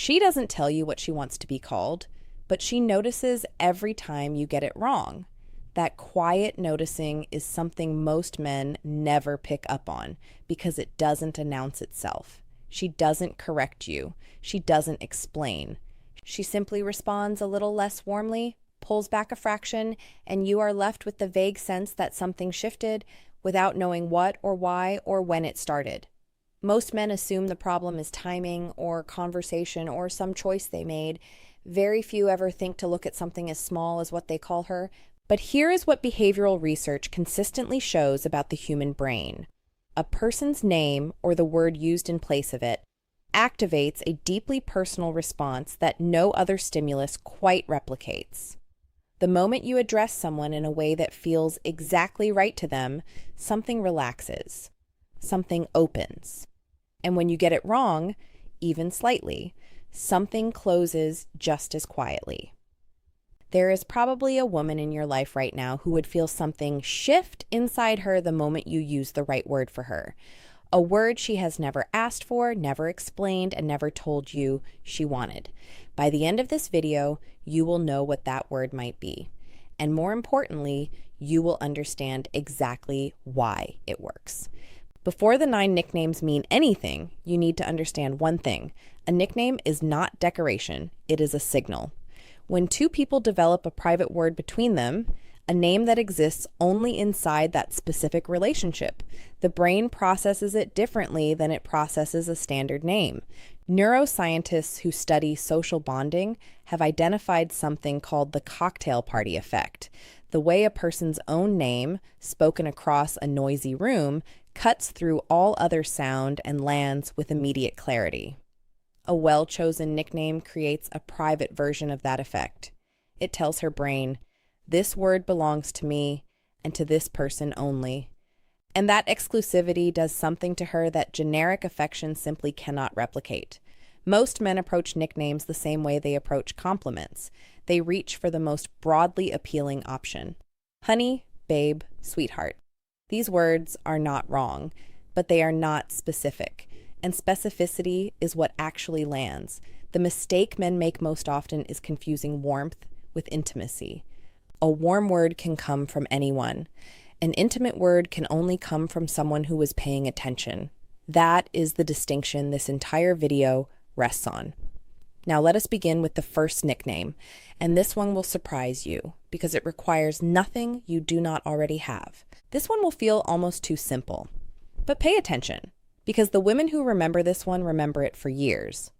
She doesn't tell you what she wants to be called, but she notices every time you get it wrong. That quiet noticing is something most men never pick up on because it doesn't announce itself. She doesn't correct you. She doesn't explain. She simply responds a little less warmly, pulls back a fraction, and you are left with the vague sense that something shifted without knowing what or why or when it started. Most men assume the problem is timing or conversation or some choice they made. Very few ever think to look at something as small as what they call her. But here is what behavioral research consistently shows about the human brain. A person's name, or the word used in place of it, activates a deeply personal response that no other stimulus quite replicates. The moment you address someone in a way that feels exactly right to them, something relaxes, something opens. And when you get it wrong, even slightly, something closes just as quietly. There is probably a woman in your life right now who would feel something shift inside her the moment you use the right word for her. A word she has never asked for, never explained, and never told you she wanted. By the end of this video, you will know what that word might be. And more importantly, you will understand exactly why it works. Before the 9 nicknames mean anything, you need to understand one thing. A nickname is not decoration, it is a signal. When two people develop a private word between them, a name that exists only inside that specific relationship, the brain processes it differently than it processes a standard name. Neuroscientists who study social bonding have identified something called the cocktail party effect, the way a person's own name, spoken across a noisy room, cuts through all other sound and lands with immediate clarity. A well-chosen nickname creates a private version of that effect. It tells her brain, this word belongs to me and to this person only. And that exclusivity does something to her that generic affection simply cannot replicate. Most men approach nicknames the same way they approach compliments. They reach for the most broadly appealing option. Honey, babe, sweetheart. These words are not wrong, but they are not specific. And specificity is what actually lands. The mistake men make most often is confusing warmth with intimacy. A warm word can come from anyone. An intimate word can only come from someone who is paying attention. That is the distinction this entire video rests on. Now let us begin with the first nickname, and this one will surprise you because it requires nothing you do not already have. This one will feel almost too simple, but pay attention. Because the women who remember this one remember it for years.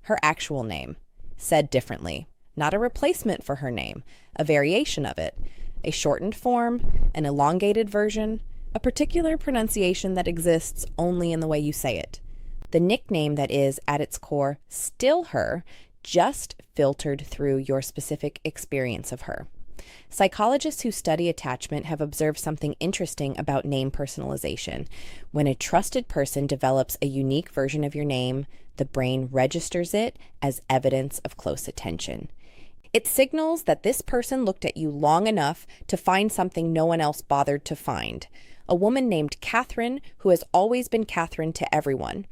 Her actual name, said differently, not a replacement for her name, a variation of it, a shortened form, an elongated version, a particular pronunciation that exists only in the way you say it. The nickname that is, at its core, still her, just filtered through your specific experience of her. Psychologists who study attachment have observed something interesting about name personalization. When a trusted person develops a unique version of your name, the brain registers it as evidence of close attention. It signals that this person looked at you long enough to find something no one else bothered to find. A woman named Catherine, who has always been Catherine to everyone,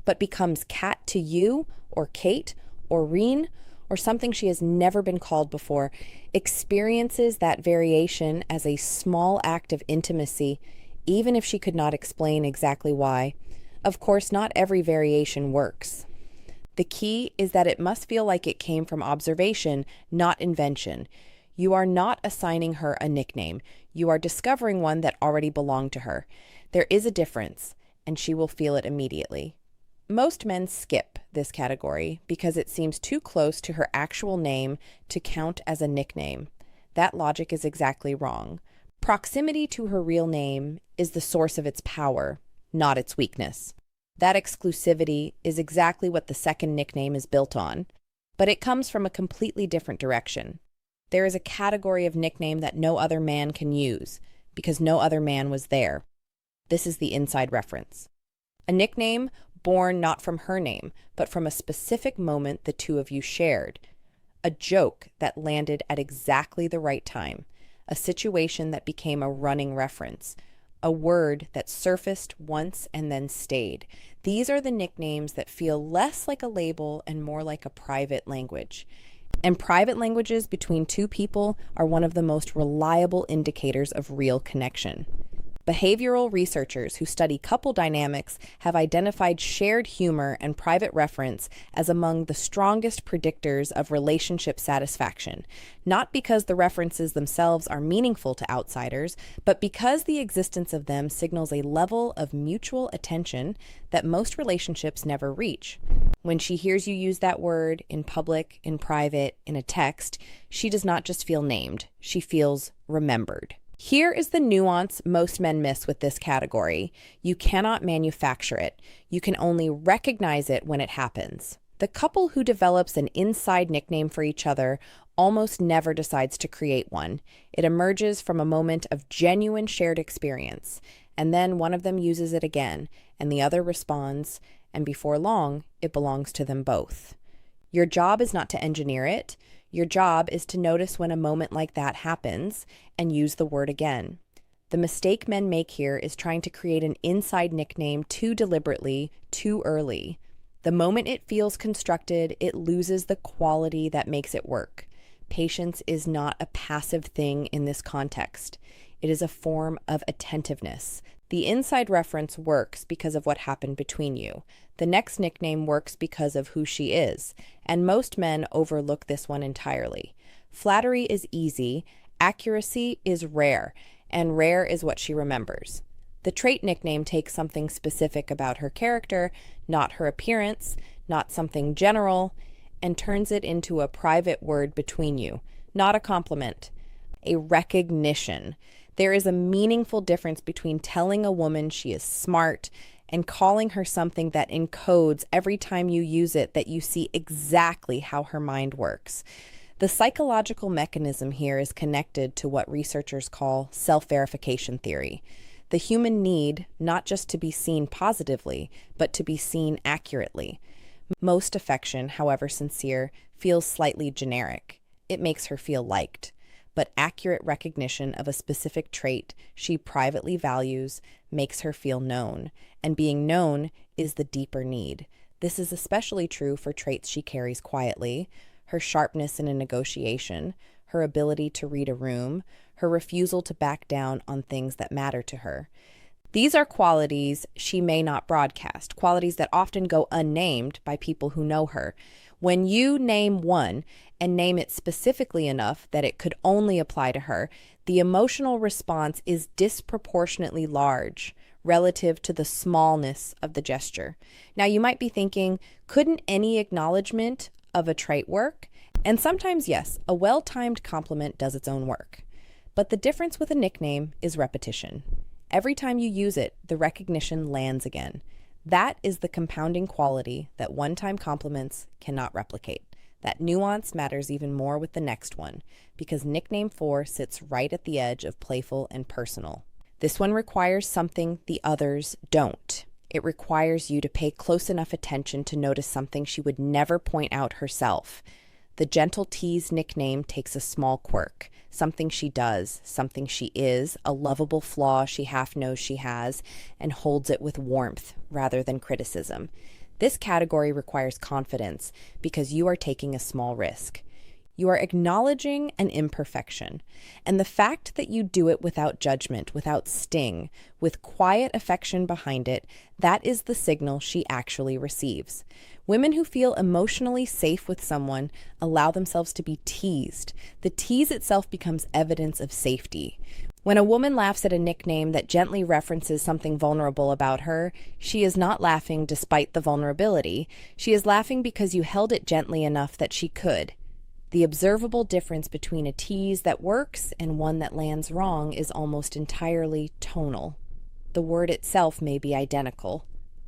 but becomes Cat to you, or Kate, or Reen, or something she has never been called before, experiences that variation as a small act of intimacy, even if she could not explain exactly why. Of course, not every variation works. The key is that it must feel like it came from observation, not invention. You are not assigning her a nickname. You are discovering one that already belonged to her. There is a difference, and she will feel it immediately. Most men skip this category because it seems too close to her actual name to count as a nickname. That logic is exactly wrong. Proximity to her real name is the source of its power, not its weakness. That exclusivity is exactly what the second nickname is built on, but it comes from a completely different direction. There is a category of nickname that no other man can use because no other man was there. This is the inside reference. A nickname born not from her name, but from a specific moment the two of you shared. A joke that landed at exactly the right time. A situation that became a running reference. a word that surfaced once and then stayed. These are the nicknames that feel less like a label and more like a private language. And private languages between two people are one of the most reliable indicators of real connection. Behavioral researchers who study couple dynamics have identified shared humor and private reference as among the strongest predictors of relationship satisfaction, not because the references themselves are meaningful to outsiders, but because the existence of them signals a level of mutual attention that most relationships never reach. When she hears you use that word in public, in private, in a text, she does not just feel named, she feels remembered. Here is the nuance most men miss with this category. You cannot manufacture it. You can only recognize it when it happens. The couple who develops an inside nickname for each other almost never decides to create one. It emerges from a moment of genuine shared experience, and then one of them uses it again, and the other responds, and before long, it belongs to them both. Your job is not to engineer it. Your job is to notice when a moment like that happens and use the word again. The mistake men make here is trying to create an inside nickname too deliberately, too early. The moment it feels constructed, it loses the quality that makes it work. Patience is not a passive thing in this context. It is a form of attentiveness. The inside reference works because of what happened between you. The next nickname works because of who she is, and most men overlook this one entirely. Flattery is easy, accuracy is rare, and rare is what she remembers. The trait nickname takes something specific about her character, not her appearance, not something general, and turns it into a private word between you, not a compliment, a recognition. There is a meaningful difference between telling a woman she is smart and calling her something that encodes every time you use it that you see exactly how her mind works. The psychological mechanism here is connected to what researchers call self-verification theory. The human need not just to be seen positively, but to be seen accurately. Most affection, however sincere, feels slightly generic. It makes her feel liked. But accurate recognition of a specific trait she privately values makes her feel known, and being known is the deeper need. This is especially true for traits she carries quietly: her sharpness in a negotiation, her ability to read a room, her refusal to back down on things that matter to her. These are qualities she may not broadcast, qualities that often go unnamed by people who know her. When you name one and name it specifically enough that it could only apply to her, the emotional response is disproportionately large relative to the smallness of the gesture. Now, you might be thinking, couldn't any acknowledgement of a trait work? And sometimes, yes, a well-timed compliment does its own work. But the difference with a nickname is repetition. Every time you use it, the recognition lands again. That is the compounding quality that one-time compliments cannot replicate. That nuance matters even more with the next one, because nickname 4 sits right at the edge of playful and personal. This one requires something the others don't. It requires you to pay close enough attention to notice something she would never point out herself. The gentle tease nickname takes a small quirk, something she does, something she is, a lovable flaw she half knows she has, and holds it with warmth rather than criticism. This category requires confidence because you are taking a small risk. You are acknowledging an imperfection, and the fact that you do it without judgment, without sting, with quiet affection behind it, that is the signal she actually receives. Women who feel emotionally safe with someone allow themselves to be teased. The tease itself becomes evidence of safety. When a woman laughs at a nickname that gently references something vulnerable about her, she is not laughing despite the vulnerability. She is laughing because you held it gently enough that she could. The observable difference between a tease that works and one that lands wrong is almost entirely tonal. The word itself may be identical.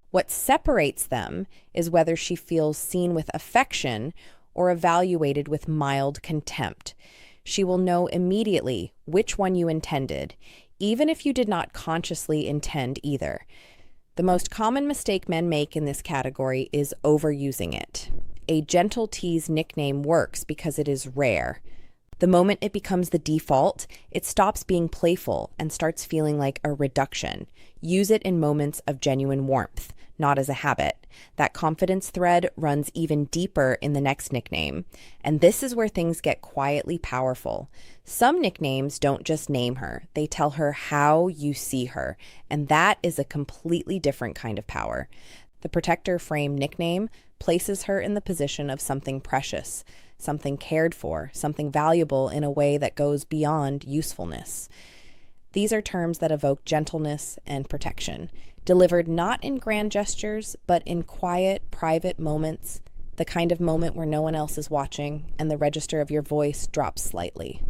What separates them is whether she feels seen with affection or evaluated with mild contempt. She will know immediately which one you intended, even if you did not consciously intend either. The most common mistake men make in this category is overusing it. A gentle tease nickname works because it is rare. The moment it becomes the default, it stops being playful and starts feeling like a reduction. Use it in moments of genuine warmth, not as a habit. That confidence thread runs even deeper in the next nickname. And this is where things get quietly powerful. Some nicknames don't just name her, they tell her how you see her. And that is a completely different kind of power. The protector frame nickname places her in the position of something precious, something cared for, something valuable in a way that goes beyond usefulness. These are terms that evoke gentleness and protection, delivered not in grand gestures, but in quiet, private moments, the kind of moment where no one else is watching and the register of your voice drops slightly.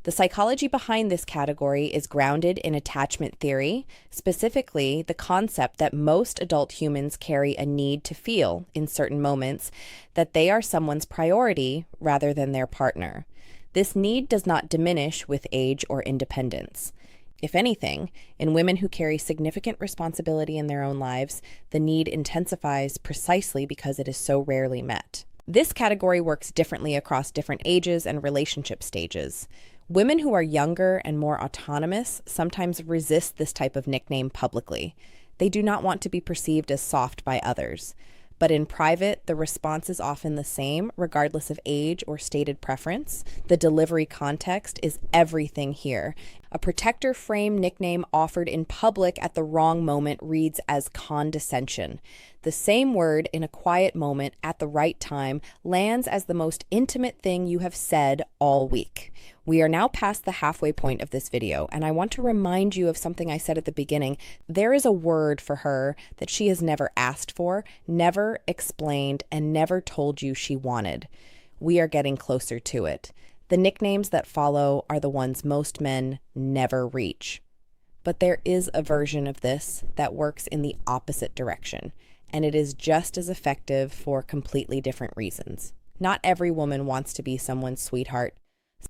The psychology behind this category is grounded in attachment theory, specifically the concept that most adult humans carry a need to feel, in certain moments, that they are someone's priority rather than their partner. This need does not diminish with age or independence. If anything, in women who carry significant responsibility in their own lives, the need intensifies precisely because it is so rarely met. This category works differently across different ages and relationship stages. Women who are younger and more autonomous sometimes resist this type of nickname publicly. They do not want to be perceived as soft by others. But in private, the response is often the same, regardless of age or stated preference. The delivery context is everything here. A protector frame nickname offered in public at the wrong moment reads as condescension. The same word in a quiet moment at the right time lands as the most intimate thing you have said all week. We are now past the halfway point of this video, and I want to remind you of something I said at the beginning. There is a word for her that she has never asked for, never explained, and never told you she wanted. We are getting closer to it. The nicknames that follow are the ones most men never reach. But there is a version of this that works in the opposite direction, and it is just as effective for completely different reasons. Not every woman wants to be someone's sweetheart.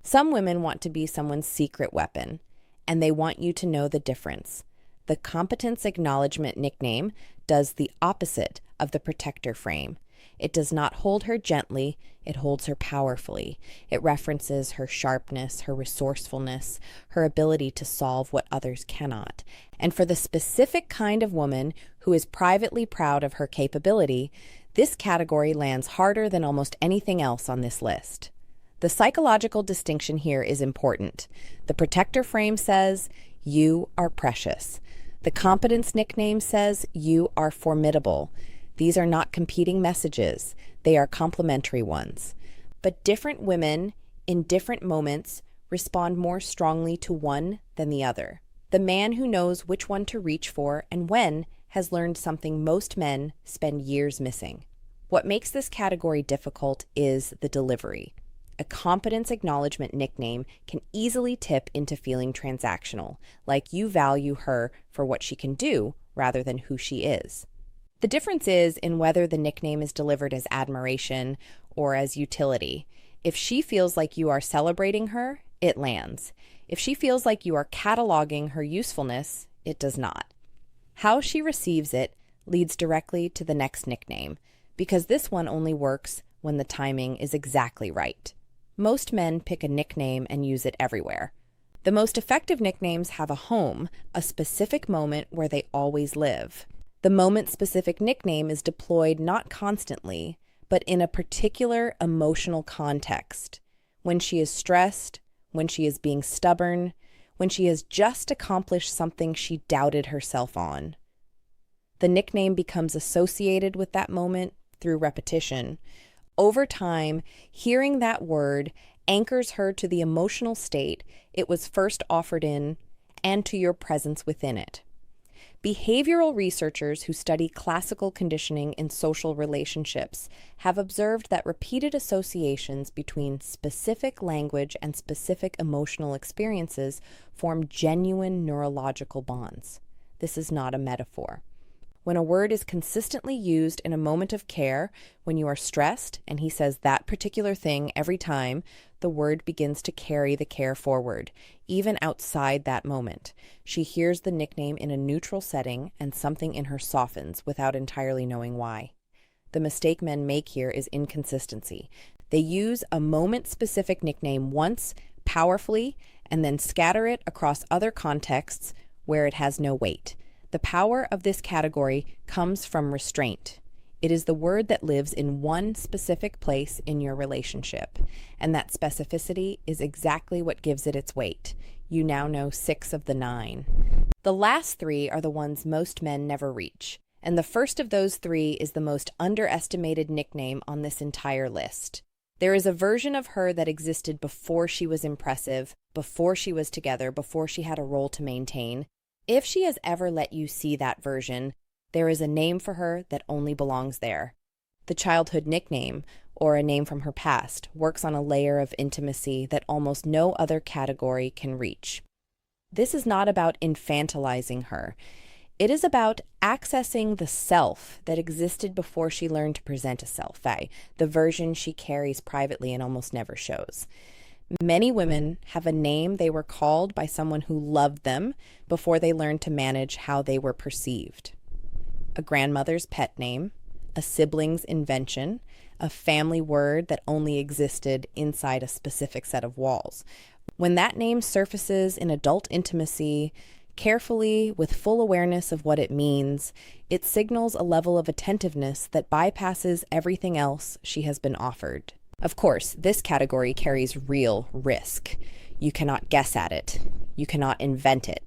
Some women want to be someone's secret weapon, and they want you to know the difference. The competence acknowledgement nickname does the opposite of the protector frame. It does not hold her gently, it holds her powerfully. It references her sharpness, her resourcefulness, her ability to solve what others cannot. And for the specific kind of woman who is privately proud of her capability, this category lands harder than almost anything else on this list. The psychological distinction here is important. The protector frame says, you are precious. The competence nickname says, you are formidable. These are not competing messages. They are complementary ones. But different women, in different moments, respond more strongly to one than the other. The man who knows which one to reach for and when has learned something most men spend years missing. What makes this category difficult is the delivery. A competence acknowledgement nickname can easily tip into feeling transactional, like you value her for what she can do rather than who she is. The difference is in whether the nickname is delivered as admiration or as utility. If she feels like you are celebrating her, it lands. If she feels like you are cataloging her usefulness, it does not. How she receives it leads directly to the next nickname, because this one only works when the timing is exactly right. Most men pick a nickname and use it everywhere. The most effective nicknames have a home, a specific moment where they always live. The moment-specific nickname is deployed not constantly, but in a particular emotional context. When she is stressed, when she is being stubborn, when she has just accomplished something she doubted herself on. The nickname becomes associated with that moment through repetition. Over time, hearing that word anchors her to the emotional state it was first offered in and to your presence within it. Behavioral researchers who study classical conditioning in social relationships have observed that repeated associations between specific language and specific emotional experiences form genuine neurological bonds. This is not a metaphor. When a word is consistently used in a moment of care, when you are stressed and he says that particular thing every time, the word begins to carry the care forward, even outside that moment. She hears the nickname in a neutral setting and something in her softens without entirely knowing why. The mistake men make here is inconsistency. They use a moment-specific nickname once, powerfully, and then scatter it across other contexts where it has no weight. The power of this category comes from restraint. It is the word that lives in one specific place in your relationship, and that specificity is exactly what gives it its weight. You now know 6 of the 9. The last 3 are the ones most men never reach, and the first of those 3 is the most underestimated nickname on this entire list. There is a version of her that existed before she was impressive, before she was together, before she had a role to maintain. If she has ever let you see that version, there is a name for her that only belongs there. The childhood nickname, or a name from her past, works on a layer of intimacy that almost no other category can reach. This is not about infantilizing her. It is about accessing the self that existed before she learned to present a self, the version she carries privately and almost never shows. Many women have a name they were called by someone who loved them before they learned to manage how they were perceived. A grandmother's pet name, a sibling's invention, a family word that only existed inside a specific set of walls. When that name surfaces in adult intimacy, carefully, with full awareness of what it means, it signals a level of attentiveness that bypasses everything else she has been offered. Of course, this category carries real risk. You cannot guess at it. You cannot invent it.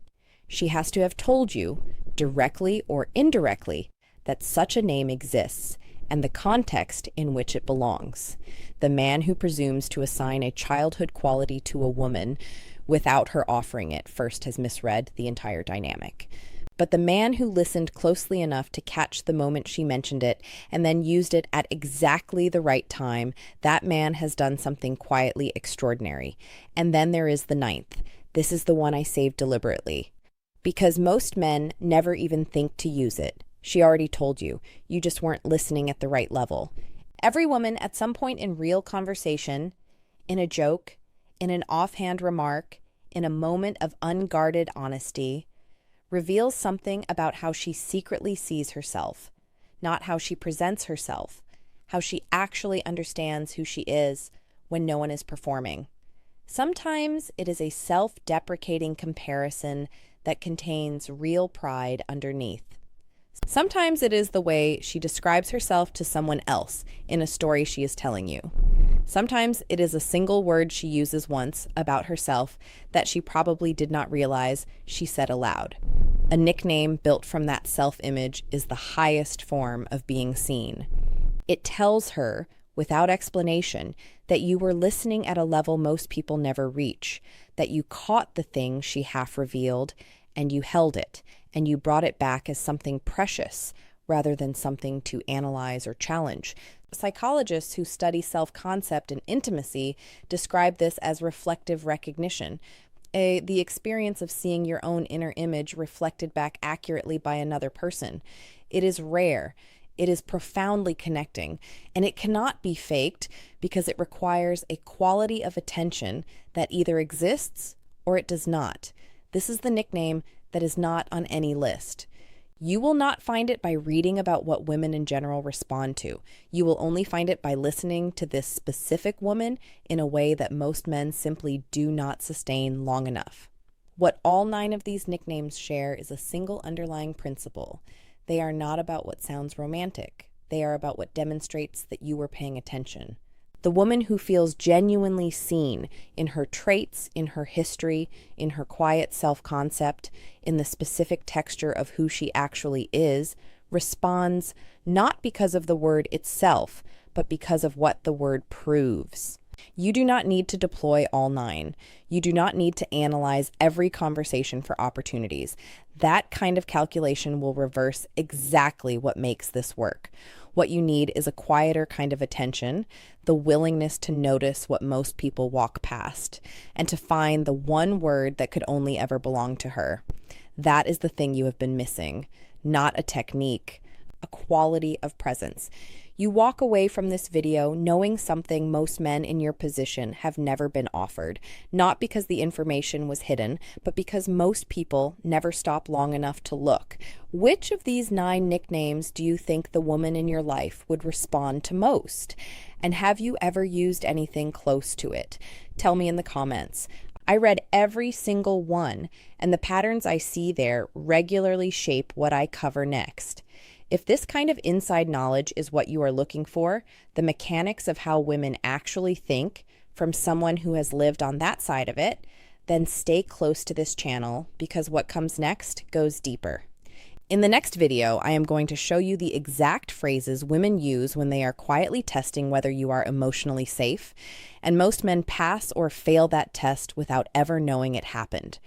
She has to have told you, directly or indirectly, that such a name exists and the context in which it belongs. The man who presumes to assign a childhood quality to a woman without her offering it first has misread the entire dynamic. But the man who listened closely enough to catch the moment she mentioned it and then used it at exactly the right time, that man has done something quietly extraordinary. And then there is the 9th. This is the one I saved deliberately, because most men never even think to use it. She already told you. You just weren't listening at the right level. Every woman at some point in real conversation, in a joke, in an offhand remark, in a moment of unguarded honesty, reveals something about how she secretly sees herself, not how she presents herself, how she actually understands who she is when no one is performing. Sometimes it is a self-deprecating comparison that contains real pride underneath. Sometimes it is the way she describes herself to someone else in a story she is telling you. Sometimes it is a single word she uses once about herself that she probably did not realize she said aloud. A nickname built from that self-image is the highest form of being seen. It tells her, without explanation, that you were listening at a level most people never reach, that you caught the thing she half revealed, and you held it, and you brought it back as something precious rather than something to analyze or challenge. Psychologists who study self-concept and intimacy describe this as reflective recognition, the experience of seeing your own inner image reflected back accurately by another person. It is rare. It is profoundly connecting, and it cannot be faked because it requires a quality of attention that either exists or it does not. This is the nickname that is not on any list. You will not find it by reading about what women in general respond to. You will only find it by listening to this specific woman in a way that most men simply do not sustain long enough. What all 9 of these nicknames share is a single underlying principle. They are not about what sounds romantic. They are about what demonstrates that you were paying attention. The woman who feels genuinely seen in her traits, in her history, in her quiet self-concept, in the specific texture of who she actually is, responds not because of the word itself, but because of what the word proves. You do not need to deploy all 9. You do not need to analyze every conversation for opportunities. That kind of calculation will reverse exactly what makes this work. What you need is a quieter kind of attention, the willingness to notice what most people walk past, and to find the one word that could only ever belong to her. That is the thing you have been missing, not a technique, a quality of presence. You walk away from this video knowing something most men in your position have never been offered, not because the information was hidden, but because most people never stop long enough to look. Which of these 9 nicknames do you think the woman in your life would respond to most? And have you ever used anything close to it? Tell me in the comments. I read every single one, and the patterns I see there regularly shape what I cover next. If this kind of inside knowledge is what you are looking for, the mechanics of how women actually think from someone who has lived on that side of it, then stay close to this channel because what comes next goes deeper. In the next video, I am going to show you the exact phrases women use when they are quietly testing whether you are emotionally safe, and most men pass or fail that test without ever knowing it happened.